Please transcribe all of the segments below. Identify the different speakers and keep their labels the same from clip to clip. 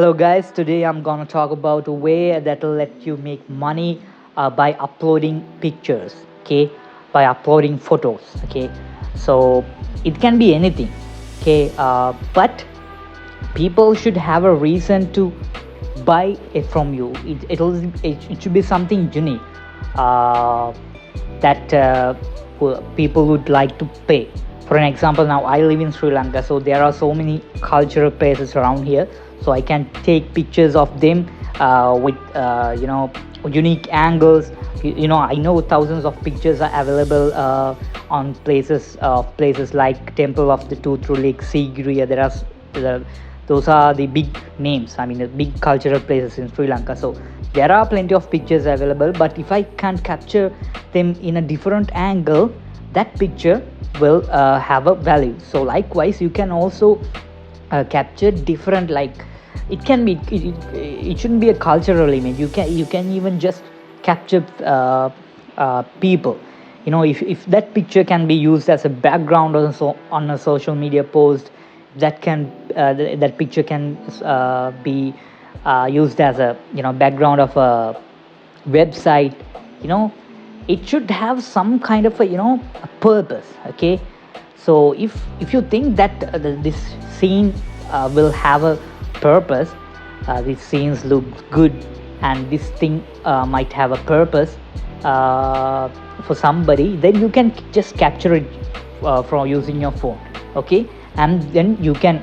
Speaker 1: Hello, guys. Today I'm gonna talk about a way that'll let you make money by uploading pictures. Okay, by uploading photos. Okay, so it can be anything. Okay, but people should have a reason to buy it from you. It should be something unique that people would like to pay. For an example, now I live in Sri Lanka, so there are so many cultural places around here. So I can take pictures of them with unique angles. I know thousands of pictures are available on places like Temple of the Tooth Lake, Sigiriya. Those are the big names. I mean, the big cultural places in Sri Lanka. So there are plenty of pictures available, but if I can't capture them in a different angle, that picture will have a value. So likewise, you can also capture different, like it shouldn't be a cultural image. You can even just capture people. If that picture can be used as a background on a social media post, that picture can be used as a background of a website. It should have some kind of a purpose. Okay, so if you think that this scene will have a purpose, these scenes look good, and this thing might have a purpose for somebody, then you can just capture it from using your phone. Okay, and then you can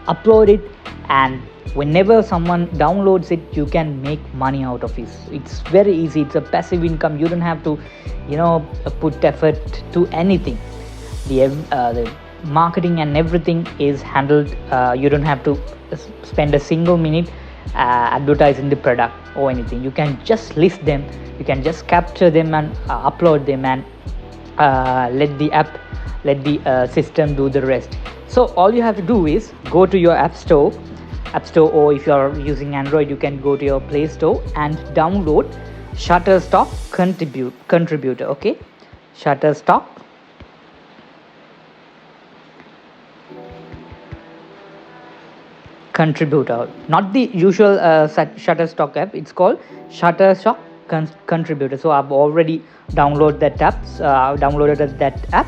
Speaker 1: upload it, and whenever someone downloads it, you can make money out of it. It's very easy. It's a passive income. You don't have to put effort to anything. The marketing and everything is handled. You don't have to spend a single minute advertising the product or anything. You can just list them, you can just capture them and upload them, and let the system do the rest. So all you have to do is go to your app store, or if you are using Android, you can go to your Play Store and download Shutterstock Contributor. Okay, Shutterstock Contributor, not the usual Shutterstock app. It's called Shutterstock Contributor. So I've already downloaded that app.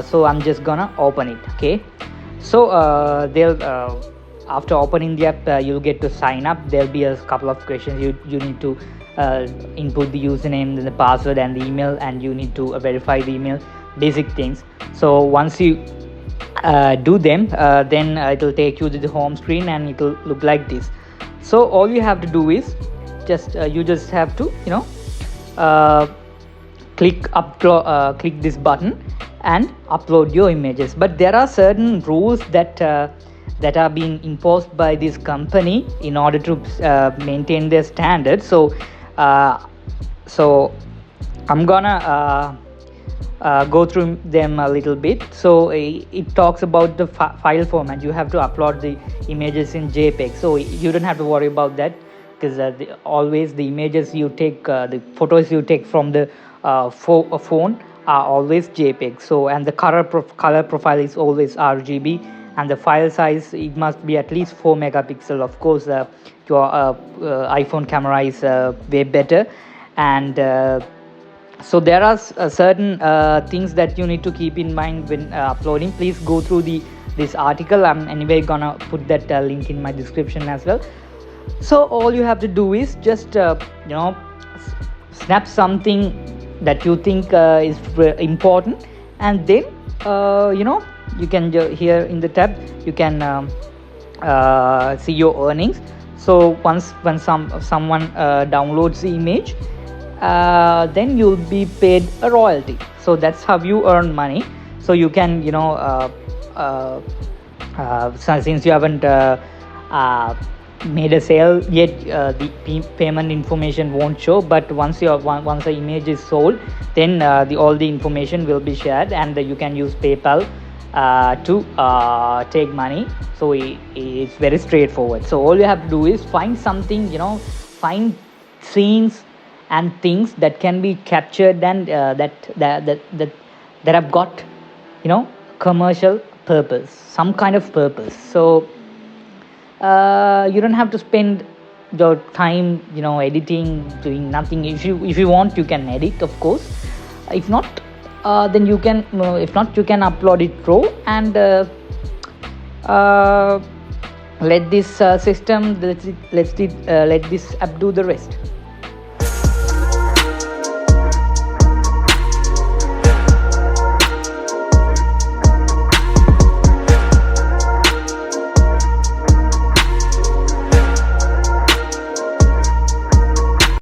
Speaker 1: So I'm just gonna open it. Okay, so they'll after opening the app, you'll get to sign up. There'll be a couple of questions. You need to input the username, the password, and the email, and you need to verify the email, basic things. So once you do them, then it will take you to the home screen, and it will look like this. So all you have to do is just have to click this button and upload your images. But there are certain rules that are being imposed by this company in order to maintain their standards. So I'm gonna go through them a little bit. So it talks about the file format. You have to upload the images in JPEG, so you don't have to worry about that, because always the images you take, the photos you take from the phone are always JPEG. So, and the color profile is always RGB, and the file size, it must be at least 4 megapixel. Of course, your iPhone camera is way better. And so there are certain things that you need to keep in mind when uploading. Please go through this article. I'm anyway gonna put that link in my description as well. So all you have to do is just snap something that you think is important, and then you can here in the tab you can see your earnings. So when someone downloads the image, then you'll be paid a royalty. So that's how you earn money. So you can since you haven't made a sale yet, the payment information won't show, but once the image is sold, then all the information will be shared, and you can use PayPal to take money. So it's very straightforward. So all you have to do is find something, find scenes and things that can be captured, and that have got commercial purpose, some kind of purpose. So you don't have to spend your time, editing, doing nothing. If you want, you can edit, of course. If not, then you can, if not, you can upload it raw, and uh, let this system let this app do the rest.